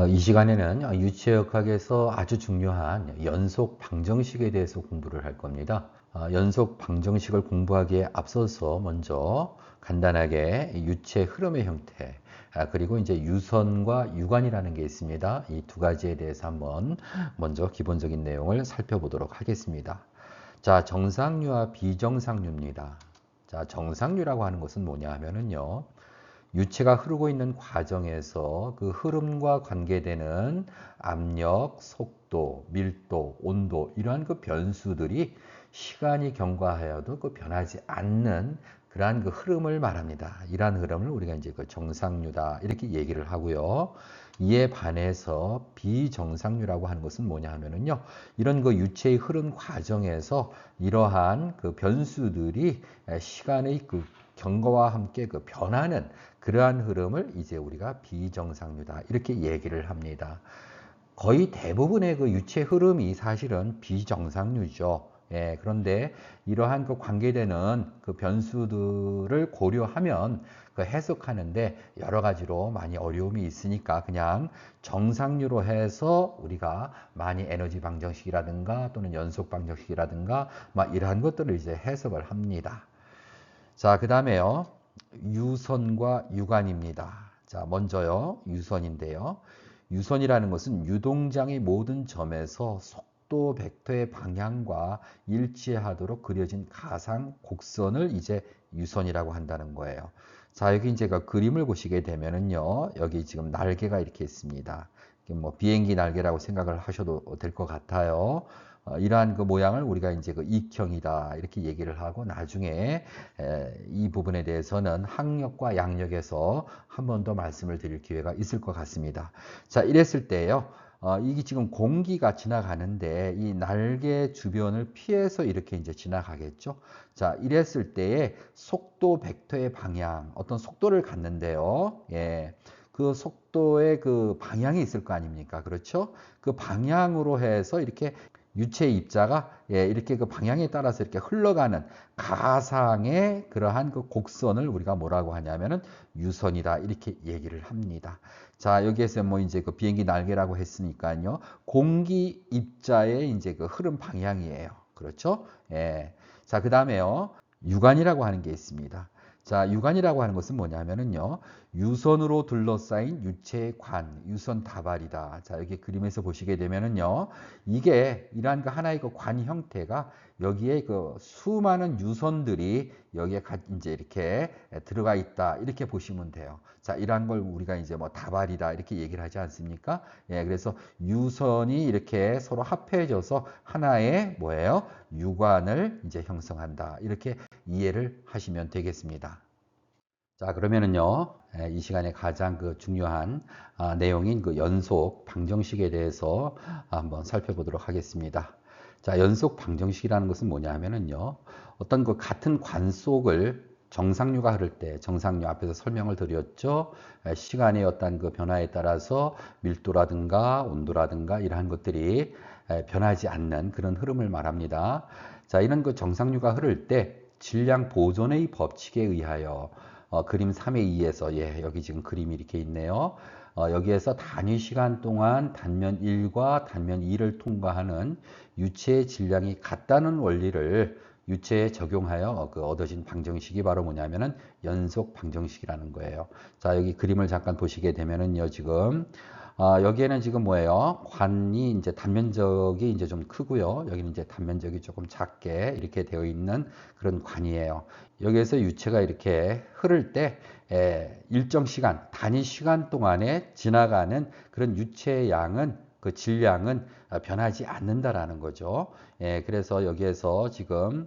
이 시간에는 유체역학에서 아주 중요한 연속 방정식에 대해서 공부를 할 겁니다. 연속 방정식을 공부하기에 앞서서 먼저 간단하게 유체 흐름의 형태, 그리고 이제 유선과 유관이라는 게 있습니다. 이 두 가지에 대해서 한번 먼저 기본적인 내용을 살펴보도록 하겠습니다. 자, 정상류와 비정상류입니다. 자, 정상류라고 하는 것은 뭐냐 하면은요. 유체가 흐르고 있는 과정에서 그 흐름과 관계되는 압력, 속도, 밀도, 온도 이러한 그 변수들이 시간이 경과하여도 그 변하지 않는 그러한 그 흐름을 말합니다. 이러한 흐름을 우리가 이제 그 정상류다 이렇게 얘기를 하고요. 이에 반해서 비정상류라고 하는 것은 뭐냐 하면은요. 이런 그 유체의 흐름 과정에서 이러한 그 변수들이 시간의 그 경과와 함께 그 변하는 그러한 흐름을 이제 우리가 비정상류다 이렇게 얘기를 합니다. 거의 대부분의 그 유체 흐름이 사실은 비정상류죠. 예, 그런데 이러한 그 관계되는 그 변수들을 고려하면 그 해석하는데 여러 가지로 많이 어려움이 있으니까 그냥 정상류로 해서 우리가 많이 에너지 방정식이라든가 또는 연속 방정식이라든가 막 이러한 것들을 이제 해석을 합니다. 자, 그 다음에요. 유선과 유관입니다. 자, 먼저요. 유선인데요. 유선이라는 것은 유동장의 모든 점에서 속도 벡터의 방향과 일치하도록 그려진 가상 곡선을 이제 유선이라고 한다는 거예요. 자, 여기 이제 그 그림을 보시게 되면은요. 여기 지금 날개가 이렇게 있습니다. 뭐 비행기 날개라고 생각을 하셔도 될 것 같아요. 이러한 그 모양을 우리가 이제 그 익형이다 이렇게 얘기를 하고 나중에 이 부분에 대해서는 항력과 양력에서 한 번 더 말씀을 드릴 기회가 있을 것 같습니다. 자, 이랬을 때요. 이게 지금 공기가 지나가는데 이 날개 주변을 피해서 이렇게 이제 지나가겠죠. 자, 이랬을 때의 속도 벡터의 방향, 어떤 속도를 갖는데요. 예. 그 속도의 그 방향이 있을 거 아닙니까? 그렇죠? 그 방향으로 해서 이렇게 유체의 입자가 이렇게 그 방향에 따라서 이렇게 흘러가는 가상의 그러한 그 곡선을 우리가 뭐라고 하냐면은 유선이다 이렇게 얘기를 합니다. 자, 여기에서 뭐 이제 그 비행기 날개라고 했으니까요. 공기 입자의 이제 그 흐름 방향이에요. 그렇죠? 예. 자, 그다음에요. 유관이라고 하는 게 있습니다. 자, 유관이라고 하는 것은 뭐냐면은요. 유선으로 둘러싸인 유체의 관, 유선 다발이다. 자, 여기 그림에서 보시게 되면은요. 이게 이러한 그 하나의 그 관 형태가 여기에 그 수많은 유선들이 여기에 이제 이렇게 들어가 있다. 이렇게 보시면 돼요. 자, 이러한 걸 우리가 이제 뭐 다발이다. 이렇게 얘기를 하지 않습니까? 예, 그래서 유선이 이렇게 서로 합해져서 하나의 뭐예요? 유관을 이제 형성한다. 이렇게 이해를 하시면 되겠습니다. 자, 그러면은요, 이 시간에 가장 그 중요한 내용인 그 연속 방정식에 대해서 한번 살펴보도록 하겠습니다. 자, 연속 방정식이라는 것은 뭐냐 하면은요, 어떤 그 같은 관 속을 정상류가 흐를 때, 정상류 앞에서 설명을 드렸죠. 시간의 어떤 그 변화에 따라서 밀도라든가 온도라든가 이러한 것들이 변하지 않는 그런 흐름을 말합니다. 자, 이런 그 정상류가 흐를 때 질량 보존의 법칙에 의하여 그림 3의 2에서 여기 지금 그림이 이렇게 있네요. 여기에서 단위 시간 동안 단면 1과 단면 2를 통과하는 유체의 질량이 같다는 원리를 유체에 적용하여 그 얻어진 방정식이 바로 뭐냐면은 연속 방정식이라는 거예요. 자, 여기 그림을 잠깐 보시게 되면은요, 지금 여기에는 지금 뭐예요? 관이 이제 단면적이 이제 좀 크고요. 여기는 이제 단면적이 조금 작게 이렇게 되어 있는 그런 관이에요. 여기에서 유체가 이렇게 흐를 때 일정 시간, 단위 시간 동안에 지나가는 그런 유체의 양은 그 질량은 변하지 않는다라는 거죠. 그래서 여기에서 지금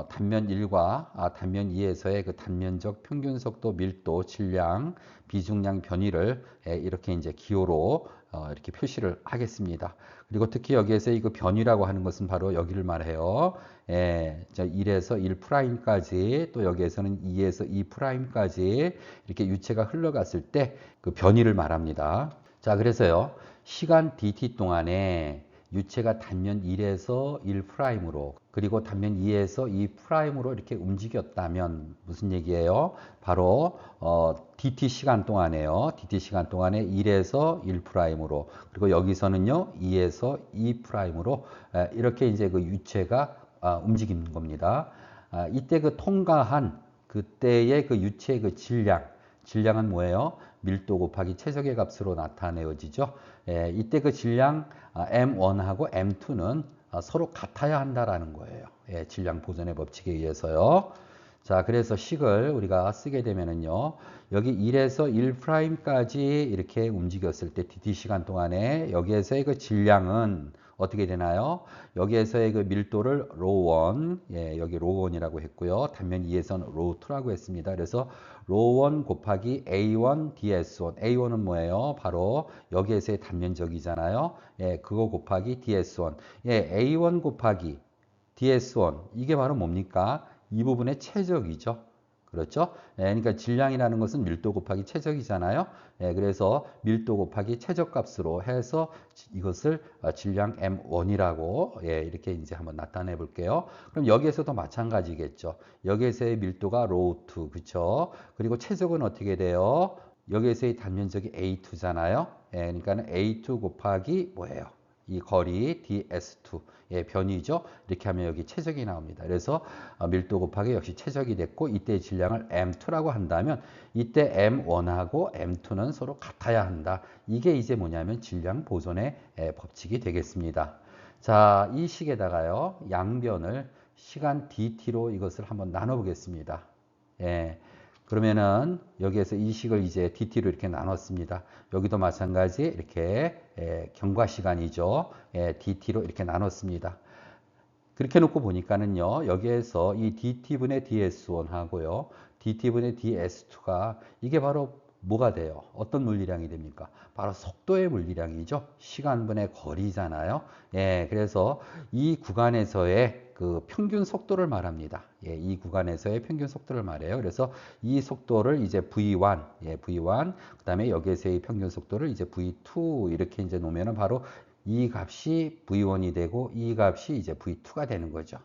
단면 1과 단면 2에서의 그 단면적 평균 속도, 밀도, 질량, 비중량 변이를 이렇게 이제 기호로 이렇게 표시를 하겠습니다. 그리고 특히 여기에서 이 그 변이라고 하는 것은 바로 여기를 말해요. 1에서 1'까지 또 여기에서는 2에서 2'까지 이렇게 유체가 흘러갔을 때 그 변이를 말합니다. 자, 그래서요. 시간 dt 동안에 유체가 단면 1에서 1'으로 그리고 단면 2에서 2'으로 이렇게 움직였다면 무슨 얘기예요? 바로 dt 시간 동안에요. dt 시간 동안에 1에서 1'으로 그리고 여기서는요 2에서 2'으로 이렇게 이제 그 유체가 움직이는 겁니다. 이때 그 통과한 그때의 그 유체의 그 질량은 뭐예요? 밀도 곱하기 최적의 값으로 나타내어지죠. 이때 그 질량 M1하고 M2는 서로 같아야 한다라는 거예요. 질량 보존의 법칙에 의해서요. 자, 그래서 식을 우리가 쓰게 되면은요. 여기 1에서 1'까지 이렇게 움직였을 때 dt 시간 동안에 여기에서의 그 질량은 어떻게 되나요? 여기에서의 그 밀도를 ρ1, 여기 ρ1이라고 했고요. 단면 2에서는 ρ2라고 했습니다. 그래서 ρ1 곱하기 A1 ds1. A1은 뭐예요? 바로 여기에서의 단면적이잖아요. 그거 곱하기 ds1. A1 곱하기 ds1. 이게 바로 뭡니까? 이 부분의 최적이죠. 그렇죠? 그러니까 질량이라는 것은 밀도 곱하기 최적이잖아요. 그래서 밀도 곱하기 최적값으로 해서 이것을 질량 M1이라고 이렇게 이제 한번 나타내 볼게요. 그럼 여기에서도 마찬가지겠죠. 여기에서의 밀도가 ρ2, 그렇죠? 그리고 최적은 어떻게 돼요? 여기에서의 단면적이 A2잖아요. 그러니까는 A2 곱하기 뭐예요? 이 거리 ds2 변이죠. 이렇게 하면 여기 최적이 나옵니다. 그래서 밀도 곱하기 역시 최적이 됐고 이때 질량을 M2라고 한다면 이때 M1하고 M2는 서로 같아야 한다. 이게 이제 뭐냐면 질량 보존의 법칙이 되겠습니다. 자, 이 식에다가요. 양변을 시간 dt로 이것을 한번 나눠 보겠습니다. 그러면은 여기에서 이 식을 이제 dt로 이렇게 나눴습니다. 여기도 마찬가지 이렇게 경과 시간이죠. dt로 이렇게 나눴습니다. 그렇게 놓고 보니까는요. 여기에서 이 dt분의 ds1 하고요. dt분의 ds2가 이게 바로 뭐가 돼요? 어떤 물리량이 됩니까? 바로 속도의 물리량이죠. 시간분의 거리잖아요. 그래서 이 구간에서의 그 평균 속도를 말합니다. 이 구간에서의 평균 속도를 말해요. 그래서 이 속도를 이제 V1, V1, 그 다음에 여기에서의 평균 속도를 이제 V2 이렇게 이제 놓으면은 바로 이 값이 V1이 되고 이 값이 이제 V2가 되는 거죠.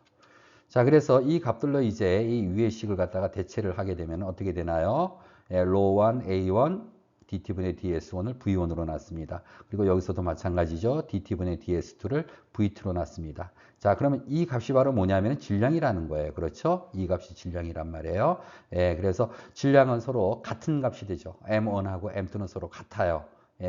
자, 그래서 이 값들로 이제 이 위의 식을 갖다가 대체를 하게 되면 어떻게 되나요? ρ1, A1, dt분의 ds1을 V1으로 놨습니다. 그리고 여기서도 마찬가지죠. dt분의 ds2를 V2로 놨습니다. 자, 그러면 이 값이 바로 뭐냐면 질량이라는 거예요. 그렇죠? 이 값이 질량이란 말이에요. 그래서 질량은 서로 같은 값이 되죠. M1하고 M2는 서로 같아요.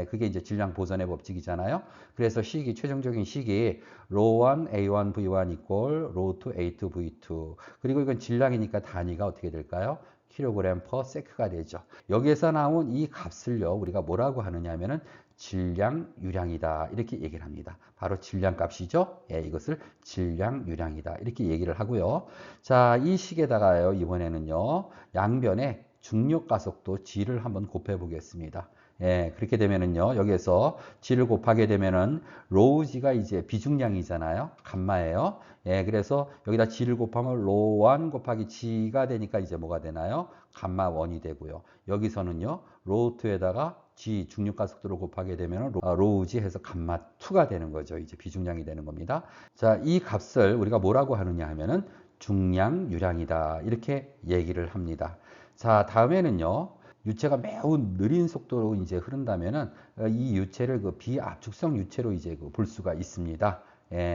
그게 이제 질량 보존의 법칙이잖아요. 그래서 식이, 최종적인 식이 ρ1 A1 V1 이꼴 ρ2 A2 V2. 그리고 이건 질량이니까 단위가 어떻게 될까요? 킬로그램 퍼 세크가 되죠. 여기에서 나온 이 값을요, 우리가 뭐라고 하느냐 하면은 질량유량이다. 이렇게 얘기를 합니다. 바로 질량값이죠. 이것을 질량유량이다. 이렇게 얘기를 하고요. 자, 이 식에다가요, 이번에는요, 양변에 중력가속도 G를 한번 곱해 보겠습니다. 그렇게 되면은요, 여기에서 G를 곱하게 되면은, 로우 G가 이제 비중량이잖아요. 감마예요. 그래서 여기다 G를 곱하면 로1 곱하기 G가 되니까 이제 뭐가 되나요? 감마 1이 되고요. 여기서는요, 로2에다가 G 중력가속도를 곱하게 되면 로우 G 해서 감마 2가 되는 거죠. 이제 비중량이 되는 겁니다. 자, 이 값을 우리가 뭐라고 하느냐 하면은 중량 유량이다. 이렇게 얘기를 합니다. 자, 다음에는요. 유체가 매우 느린 속도로 이제 흐른다면은 이 유체를 그 비압축성 유체로 이제 볼 수가 있습니다.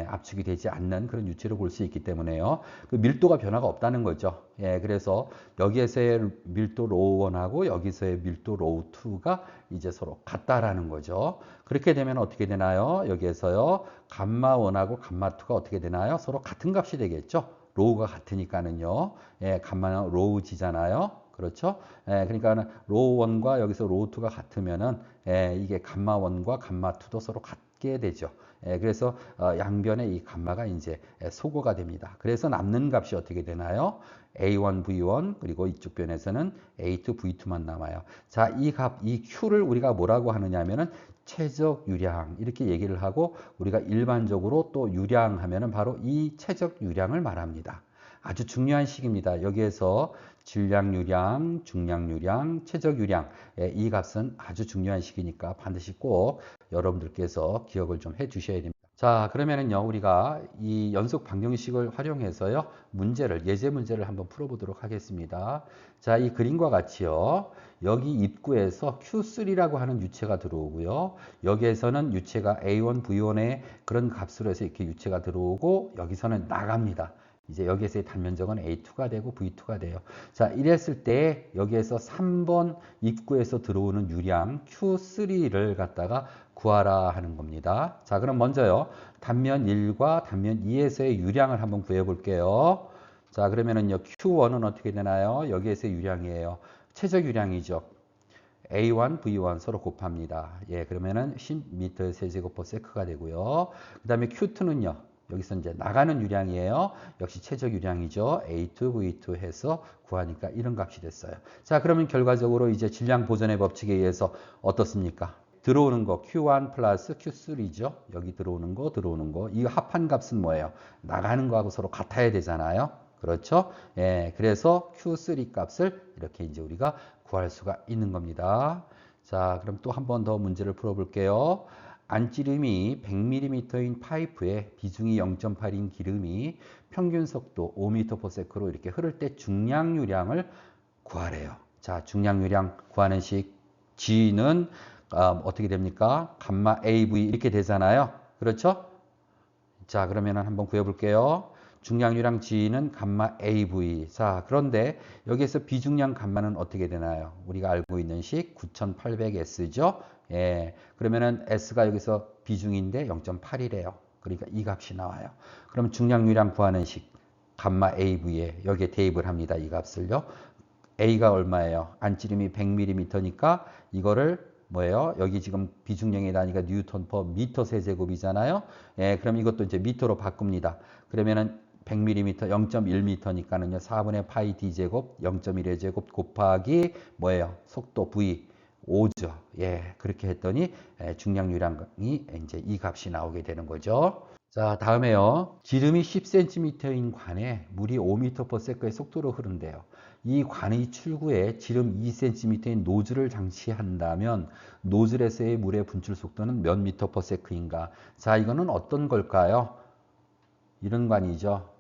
압축이 되지 않는 그런 유체로 볼 수 있기 때문에요. 그 밀도가 변화가 없다는 거죠. 그래서 여기에서의 밀도 ρ1하고 여기서의 밀도 ρ2가 이제 서로 같다라는 거죠. 그렇게 되면 어떻게 되나요? 여기에서요. 감마1하고 감마2가 어떻게 되나요? 서로 같은 값이 되겠죠. 로우가 같으니까는요. 감마는 로우지잖아요. 그렇죠? 그러니까 로1과 여기서 로2가 같으면은 이게 감마1과 감마2도 서로 같게 되죠. 그래서 양변의 이 감마가 이제 소거가 됩니다. 그래서 남는 값이 어떻게 되나요? A1, V1 그리고 이쪽 변에서는 A2, V2만 남아요. 자, 이 값, 이 Q를 우리가 뭐라고 하느냐면은 최적 유량 이렇게 얘기를 하고 우리가 일반적으로 또 유량 하면은 바로 이 최적 유량을 말합니다. 아주 중요한 식입니다. 여기에서 질량 유량, 중량 유량, 최적 유량 이 값은 아주 중요한 식이니까 반드시 꼭 여러분들께서 기억을 좀 해 주셔야 됩니다. 자, 그러면은요, 우리가 이 연속 방정식을 활용해서요, 예제 문제를 한번 풀어보도록 하겠습니다. 자, 이 그림과 같이요, 여기 입구에서 Q3라고 하는 유체가 들어오고요, 여기에서는 유체가 A1, V1의 그런 값으로 해서 이렇게 유체가 들어오고, 여기서는 나갑니다. 이제 여기에서의 단면적은 A2가 되고 V2가 돼요. 자, 이랬을 때 여기에서 3번 입구에서 들어오는 유량 Q3를 갖다가 구하라 하는 겁니다. 자, 그럼 먼저요. 단면 1과 단면 2에서의 유량을 한번 구해 볼게요. 자, 그러면은요. Q1은 어떻게 되나요? 여기에서의 유량이에요. 최적 유량이죠. A1, V1 서로 곱합니다. 예, 그러면은 10m 세제곱 세크가 되고요. 그 다음에 Q2는요. 여기서 이제 나가는 유량이에요. 역시 최적 유량이죠. A2, V2 해서 구하니까 이런 값이 됐어요. 자, 그러면 결과적으로 이제 질량 보존의 법칙에 의해서 어떻습니까? 들어오는 거 Q1 플러스 Q3죠. 여기 들어오는 거. 이 합한 값은 뭐예요? 나가는 거하고 서로 같아야 되잖아요. 그렇죠? 예, 그래서 Q3 값을 이렇게 이제 우리가 구할 수가 있는 겁니다. 자, 그럼 또 한 번 더 문제를 풀어볼게요. 안지름이 100mm인 파이프에 비중이 0.8인 기름이 평균 속도 5m/s로 이렇게 흐를 때 중량유량을 구하래요. 자, 중량유량 구하는 식 G는 어떻게 됩니까? 감마 AV 이렇게 되잖아요. 그렇죠? 자, 그러면 한번 구해볼게요. 중량유량 G는 감마 AV. 자, 그런데 여기에서 비중량 감마는 어떻게 되나요? 우리가 알고 있는 식 9800S죠? 예. 그러면은 S가 여기서 비중인데 0.8이래요. 그러니까 이 값이 나와요. 그럼 중량유량 구하는 식 감마 AV에 여기에 대입을 합니다. 이 값을요. A가 얼마예요? 안지름이 100mm니까 이거를 뭐예요? 여기 지금 비중량의 단위가 뉴턴 퍼 미터 세제곱이잖아요. 예, 그럼 이것도 이제 미터로 바꿉니다. 그러면은 100mm 0.1m니까는요. 4분의 파이 d 제곱 0.1의 제곱 곱하기 뭐예요? 속도 v 5죠. 예, 그렇게 했더니 중량유량이 이제 이 값이 나오게 되는 거죠. 자, 다음에요. 지름이 10cm인 관에 물이 5m/s의 속도로 흐른대요. 이 관의 출구에 지름 2cm인 노즐을 장치한다면 노즐에서의 물의 분출 속도는 몇 m/s인가? 자, 이거는 어떤 걸까요? 이런 관이죠.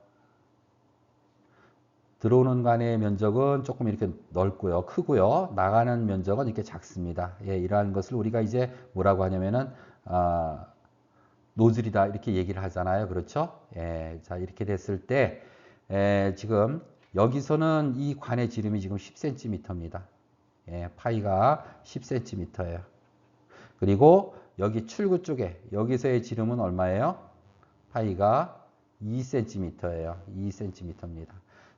들어오는 관의 면적은 조금 이렇게 넓고요, 크고요. 나가는 면적은 이렇게 작습니다. 예, 이러한 것을 우리가 이제 뭐라고 하냐면은 노즐이다 이렇게 얘기를 하잖아요. 그렇죠? 예, 자 이렇게 됐을 때 지금 여기서는 이 관의 지름이 지금 10cm입니다. 예, 파이가 10cm예요. 그리고 여기 출구 쪽에 여기서의 지름은 얼마예요? 파이가 2cm예요. 2cm입니다.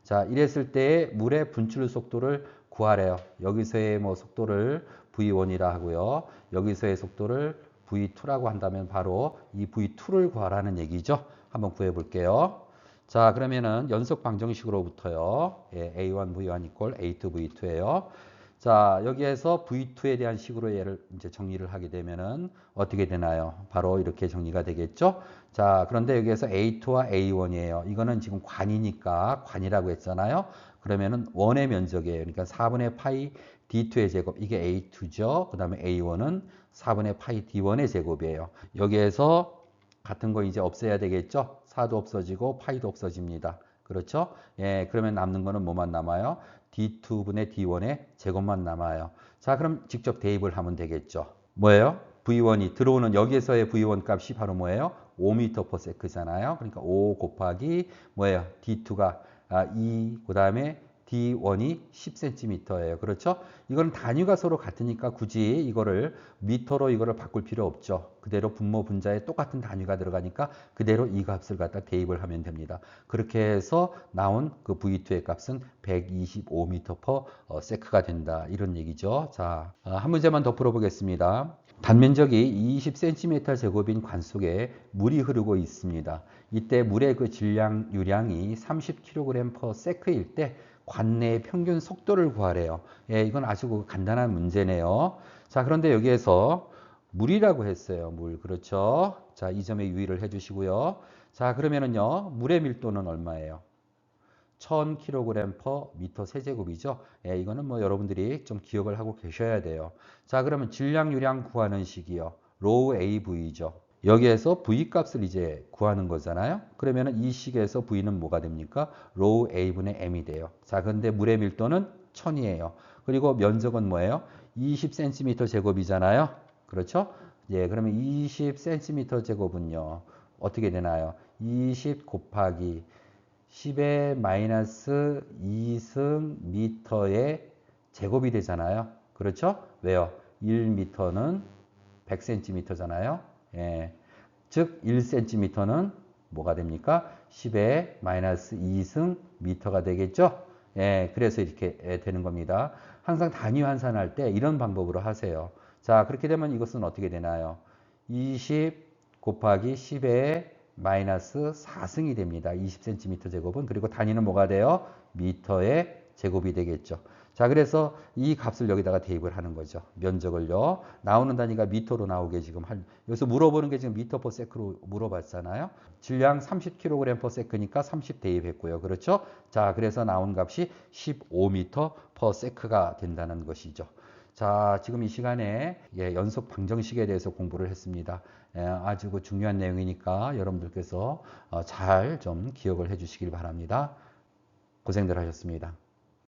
자, 이랬을 때 물의 분출 속도를 구하래요. 여기서의 뭐 속도를 V1이라 하고요. 여기서의 속도를 V2라고 한다면 바로 이 V2를 구하라는 얘기죠. 한번 구해 볼게요. 자, 그러면은 연속 방정식으로부터요. 예, A1 V1 equal A2 V2예요. 자, 여기에서 V2에 대한 식으로 얘를 이제 정리를 하게 되면은 어떻게 되나요? 바로 이렇게 정리가 되겠죠? 자, 그런데 여기에서 A2와 A1이에요. 이거는 지금 관이니까 관이라고 했잖아요. 그러면은 원의 면적이에요. 그러니까 4분의 파이 D2의 제곱. 이게 A2죠. 그 다음에 A1은 4분의 파이 D1의 제곱이에요. 여기에서 같은 거 이제 없애야 되겠죠? 4도 없어지고 파이도 없어집니다. 그렇죠? 예, 그러면 남는 거는 뭐만 남아요? D2분의 D1의 제곱만 남아요. 자, 그럼 직접 대입을 하면 되겠죠. 뭐예요? V1이 들어오는 여기에서의 V1 값이 바로 뭐예요? 5m/s잖아요. 그러니까 5 곱하기 뭐예요? D2가 2, 그 다음에 D1이 10cm예요. 그렇죠? 이건 단위가 서로 같으니까 굳이 이거를 미터로 이거를 바꿀 필요 없죠. 그대로 분모 분자에 똑같은 단위가 들어가니까 그대로 이 값을 갖다 대입을 하면 됩니다. 그렇게 해서 나온 그 V2의 값은 125m/s가 된다. 이런 얘기죠. 자, 한 문제만 더 풀어보겠습니다. 단면적이 20cm 제곱인 관 속에 물이 흐르고 있습니다. 이때 물의 그 질량 유량이 30kg/s일 때 관내의 평균 속도를 구하래요. 예, 이건 아주 간단한 문제네요. 자, 그런데 여기에서 물이라고 했어요. 물. 그렇죠? 자, 이 점에 유의를 해 주시고요. 자, 그러면은요. 물의 밀도는 얼마예요? 1000kg/m 세제곱이죠. 예, 이거는 뭐 여러분들이 좀 기억을 하고 계셔야 돼요. 자, 그러면 질량 유량 구하는 식이요. 로우 AV죠. 여기에서 V 값을 이제 구하는 거잖아요. 그러면은 이 식에서 V는 뭐가 됩니까? 로우 A분의 M이 돼요. 자, 근데 물의 밀도는 1000이에요. 그리고 면적은 뭐예요? 20cm 제곱이잖아요. 그렇죠? 예, 그러면 20cm 제곱은요. 어떻게 되나요? 20 곱하기 10의 마이너스 2승 미터의 제곱이 되잖아요. 그렇죠? 왜요? 1미터는 100cm잖아요. 예. 즉 1cm는 뭐가 됩니까? 10의 마이너스 2승 미터가 되겠죠? 예, 그래서 이렇게 되는 겁니다. 항상 단위 환산할 때 이런 방법으로 하세요. 자, 그렇게 되면 이것은 어떻게 되나요? 20 곱하기 10의 마이너스 4승이 됩니다. 20cm 제곱은. 그리고 단위는 뭐가 돼요? 미터의 제곱이 되겠죠. 자, 그래서 이 값을 여기다가 대입을 하는 거죠. 면적을요. 나오는 단위가 미터로 나오게 지금 여기서 물어보는 게 지금 미터 퍼 세크로 물어봤잖아요. 질량 30kg 퍼 세크니까 30 대입했고요. 그렇죠? 자, 그래서 나온 값이 15m 퍼 세크가 된다는 것이죠. 자, 지금 이 시간에 연속 방정식에 대해서 공부를 했습니다. 아주 중요한 내용이니까 여러분들께서 잘 좀 기억을 해 주시길 바랍니다. 고생들 하셨습니다.